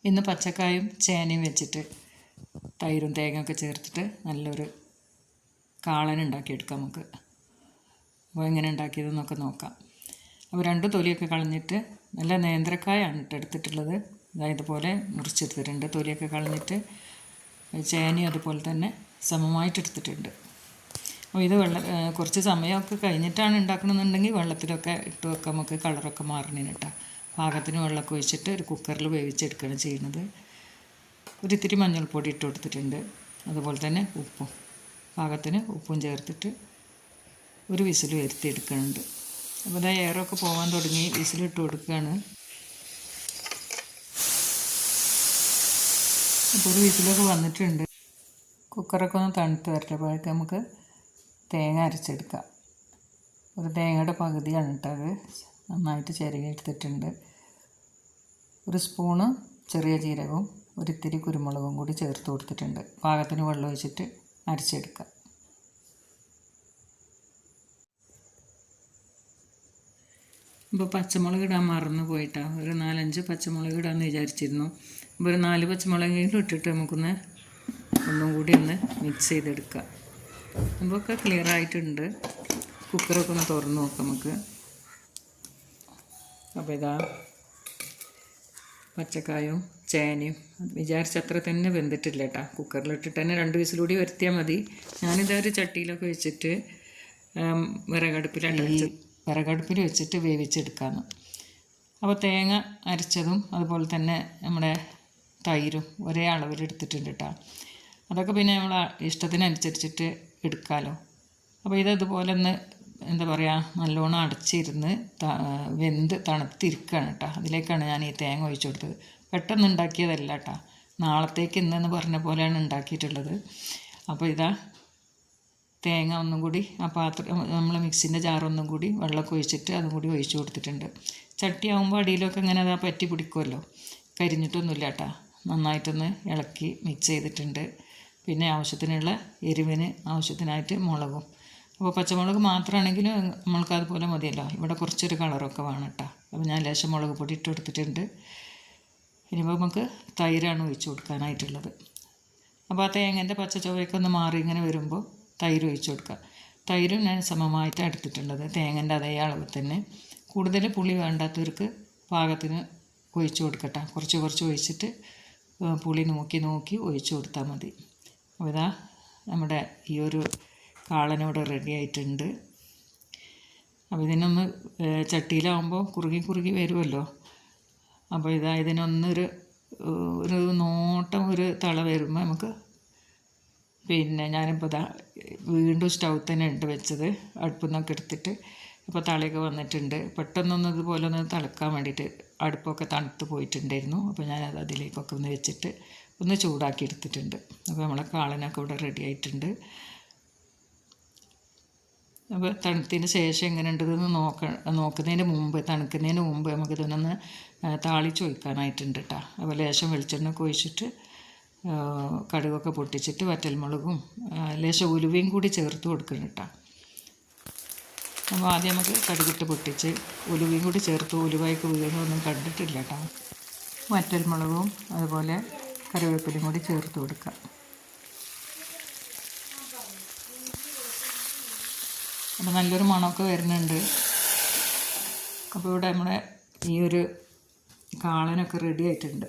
ഇന്ന് പച്ചക്കായും ചേനയും വെച്ചിട്ട് തൈരും തേങ്ങയൊക്കെ ചേർത്തിട്ട് നല്ലൊരു കാളൻ ഉണ്ടാക്കിയെടുക്കാം നമുക്ക്. അപ്പോൾ എങ്ങനെ ഉണ്ടാക്കിയതെന്നൊക്കെ നോക്കാം. അപ്പോൾ 2 തൊലിയൊക്കെ കളഞ്ഞിട്ട് നല്ല നേന്ത്രക്കായാണ് എടുത്തിട്ടുള്ളത്. ഇതുപോലെ മുറിച്ചെടുത്തിട്ടുണ്ട്. തൊലിയൊക്കെ കളഞ്ഞിട്ട് ചേനയും അതുപോലെ തന്നെ സമമായിട്ട് എടുത്തിട്ടുണ്ട്. അപ്പോൾ ഇത് കുറച്ച് സമയമൊക്കെ കഴിഞ്ഞിട്ടാണ് ഉണ്ടാക്കണമെന്നുണ്ടെങ്കിൽ വെള്ളത്തിലൊക്കെ ഇട്ട് വെക്കാം, നമുക്ക് കളറൊക്കെ മാറണേന് കേട്ടോ. പാകത്തിന് വെള്ളമൊക്കെ ഒഴിച്ചിട്ട് ഒരു കുക്കറിൽ വേവിച്ചെടുക്കുകയാണ് ചെയ്യുന്നത്. ഒരിത്തിരി മഞ്ഞൾപ്പൊടി ഇട്ട് കൊടുത്തിട്ടുണ്ട്. അതുപോലെ തന്നെ ഉപ്പും പാകത്തിന് ഉപ്പും ചേർത്തിട്ട് ഒരു വിസിൽ വരുത്തിയെടുക്കുന്നുണ്ട്. അപ്പോൾ ഇതാ എയറൊക്കെ പോകാൻ തുടങ്ങി, വിസിലിട്ട് കൊടുക്കുകയാണ്. അപ്പോൾ ഒരു വിസിലൊക്കെ വന്നിട്ടുണ്ട്. കുക്കറൊക്കെ ഒന്ന് തണുത്ത് വരട്ടെ. അപ്പോഴേക്ക് നമുക്ക് തേങ്ങ അരച്ചെടുക്കാം. ഒരു തേങ്ങയുടെ പകുതിയാണ് ഇട്ടത്, നന്നായിട്ട് ചിരകി എടുത്തിട്ടുണ്ട്. 1 സ്പൂണ് ചെറിയ ജീരകവും ഒരിത്തിരി കുരുമുളകും കൂടി ചേർത്ത് കൊടുത്തിട്ടുണ്ട്. പാകത്തിന് വെള്ളം ഒഴിച്ചിട്ട് അരച്ചെടുക്കാം. ഇപ്പോൾ പച്ചമുളക് ഇടാൻ മറന്നു പോയിട്ടാണ്. ഒരു 4-5 പച്ചമുളക് ഇടാമെന്ന് വിചാരിച്ചിരുന്നു. അപ്പോൾ ഒരു 4 പച്ചമുളകെങ്കിലും ഇട്ടിട്ട് നമുക്കൊന്ന് ഒന്നും കൂടി ഒന്ന് മിക്സ് ചെയ്തെടുക്കാം. അപ്പോൾ ഒക്കെ ക്ലിയർ ആയിട്ടുണ്ട്. കുക്കറൊക്കെ ഒന്ന് തുറന്ന് നോക്കാം നമുക്ക്. അപ്പോൾ ഇതാ പച്ചക്കായും ചേനയും വിചാരിച്ചത്ര തന്നെ വെന്തിട്ടില്ല കേട്ടോ. കുക്കറിലിട്ടിട്ട് തന്നെ 2 വിസിലൂടി വരുത്തിയാൽ മതി. ഞാനിതാ ഒരു ചട്ടിയിലൊക്കെ വെച്ചിട്ട് വിറകടുപ്പിൽ വെച്ചിട്ട് വേവിച്ചെടുക്കാമെന്ന്. അപ്പോൾ തേങ്ങ അരച്ചതും അതുപോലെ തന്നെ നമ്മുടെ തൈരും ഒരേ അളവിലെടുത്തിട്ടുണ്ട് കേട്ടോ. അതൊക്കെ പിന്നെ നമ്മൾ ഇഷ്ടത്തിനനുസരിച്ചിട്ട് എടുക്കാമല്ലോ. അപ്പോൾ ഇതുപോലെ ഒന്ന് എന്താ പറയുക, നല്ലോണം അടച്ചിരുന്ന് വെന്ത് തണുത്തിരിക്കുകയാണ് കേട്ടോ. അതിലേക്കാണ് ഞാൻ ഈ തേങ്ങ ഒഴിച്ചു കൊടുത്തത്. പെട്ടെന്ന് ഉണ്ടാക്കിയതല്ല കേട്ടോ, നാളത്തേക്ക് ഇന്നെന്ന് പറഞ്ഞ പോലെയാണ് ഉണ്ടാക്കിയിട്ടുള്ളത്. അപ്പോൾ ഇതാ തേങ്ങ ഒന്നും കൂടി ആ പാത്രം, നമ്മൾ മിക്സിൻ്റെ ജാറൊന്നും കൂടി വെള്ളമൊക്കെ ഒഴിച്ചിട്ട് അതും കൂടി ഒഴിച്ചു കൊടുത്തിട്ടുണ്ട്. ചട്ടിയാകുമ്പോൾ അടിയിലൊക്കെ ഇങ്ങനെ അതാ പറ്റി പിടിക്കുമല്ലോ, കരിഞ്ഞിട്ടൊന്നുമില്ല കേട്ടോ. നന്നായിട്ടൊന്ന് ഇളക്കി മിക്സ് ചെയ്തിട്ടുണ്ട്. പിന്നെ ആവശ്യത്തിനുള്ള എരിവിന് ആവശ്യത്തിനായിട്ട് മുളകും. അപ്പോൾ പച്ചമുളക് മാത്രമാണെങ്കിൽ നമ്മൾക്ക് അതുപോലെ മതിയല്ലോ. ഇവിടെ കുറച്ചൊരു കളറൊക്കെ വേണം കേട്ടോ. അപ്പോൾ ഞാൻ ലേശം മുളക് പൊടി ഇട്ട് കൊടുത്തിട്ടുണ്ട്. ഇനിയിപ്പോൾ നമുക്ക് തൈരാണ് ഒഴിച്ച് കൊടുക്കാനായിട്ടുള്ളത്. അപ്പോൾ ആ തേങ്ങൻ്റെ പച്ച ചുവയൊക്കെ ഒന്ന് മാറി ഇങ്ങനെ വരുമ്പോൾ തൈര് ഒഴിച്ച് കൊടുക്കുക. തൈരും ഞാൻ സമമായിട്ട് എടുത്തിട്ടുള്ളത്, തേങ്ങൻ്റെ അതേ അളവ് തന്നെ. കൂടുതൽ പുളി വേണ്ടാത്തവർക്ക് പാകത്തിന് ഒഴിച്ച് കൊടുക്കട്ടെ. കുറച്ച് ഒഴിച്ചിട്ട് പുളി നോക്കി ഒഴിച്ച് കൊടുത്താൽ മതി. അപ്പോൾ ഇതാ നമ്മുടെ ഈ ഒരു കാളനോട് റെഡി ആയിട്ടുണ്ട്. അപ്പോൾ ഇതിനൊന്ന് ചട്ടിയിലാവുമ്പോൾ കുറുകി വരുമല്ലോ. അപ്പോൾ ഇതാ ഇതിനൊന്നൊരു നോട്ടം ഒരു തള വരുമ്പോൾ നമുക്ക് പിന്നെ ഞാനിപ്പോൾ ഇതാ വീണ്ടും സ്റ്റൗ തന്നെ ഉണ്ട് വെച്ചത്, അടുപ്പിൽ നിന്നൊക്കെ എടുത്തിട്ട്. ഇപ്പോൾ തളയൊക്കെ വന്നിട്ടുണ്ട്. പെട്ടെന്നൊന്ന് ഇതുപോലെ ഒന്ന് തിളക്കാൻ വേണ്ടിയിട്ട് അടുപ്പൊക്കെ തണുത്ത് പോയിട്ടുണ്ടായിരുന്നു. അപ്പോൾ ഞാനത് അതിലേക്കൊക്കെ ഒന്ന് വെച്ചിട്ട് ഒന്ന് ചൂടാക്കി എടുത്തിട്ടുണ്ട്. അപ്പോൾ നമ്മളെ കാളനൊക്കെ ഇവിടെ റെഡി ആയിട്ടുണ്ട്. അപ്പോൾ തണുത്തതിന് ശേഷം എങ്ങനെ ഉണ്ടെന്ന് നോക്കുന്നതിന് മുമ്പ്, തണുക്കുന്നതിന് മുമ്പ് നമുക്കിതൊന്ന് താളിച്ച് ഒഴിക്കാനായിട്ടുണ്ട് കേട്ടോ. അപ്പോൾ ലേശം വെളിച്ചെണ്ണയൊക്കെ ഒഴിച്ചിട്ട് കടുകൊക്കെ പൊട്ടിച്ചിട്ട് വറ്റൽമുളകും ലേശം ഉലുവയും കൂടി ചേർത്ത് കൊടുക്കണം കേട്ടോ. അപ്പോൾ ആദ്യം നമുക്ക് കടുകിട്ട് പൊട്ടിച്ച് ഉലുവയും കൂടി ചേർത്ത്, ഉലുവയൊക്കെ വീഴുന്നൊന്നും കണ്ടിട്ടില്ല കേട്ടോ. വറ്റൽമുളകും അതുപോലെ കറിവേപ്പിലയും കൂടി ചേർത്ത് കൊടുക്കാം. അപ്പോൾ നല്ലൊരു മണമൊക്കെ വരുന്നുണ്ട്. അപ്പോൾ ഇവിടെ നമ്മുടെ ഈ ഒരു കാളനൊക്കെ റെഡി ആയിട്ടുണ്ട്.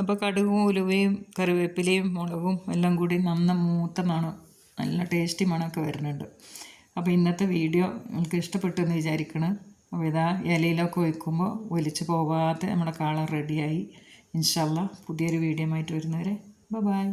അപ്പോൾ കടുകും ഉലുവയും കറിവേപ്പിലയും മുളകും എല്ലാം കൂടി മൂത്ത മണം, നല്ല ടേസ്റ്റി മണമൊക്കെ വരുന്നുണ്ട്. അപ്പോൾ ഇന്നത്തെ വീഡിയോ നിങ്ങൾക്ക് ഇഷ്ടപ്പെട്ടെന്ന് വിചാരിക്കണം. അപ്പോൾ ഇതാ ഇലയിലൊക്കെ ഒഴിക്കുമ്പോൾ ഒലിച്ച് പോകാതെ നമ്മുടെ കാളൻ റെഡിയായി. ഇൻഷാ അല്ലാഹ് പുതിയൊരു വീഡിയോ ആയിട്ട് വരുന്നവരെ ബൈ.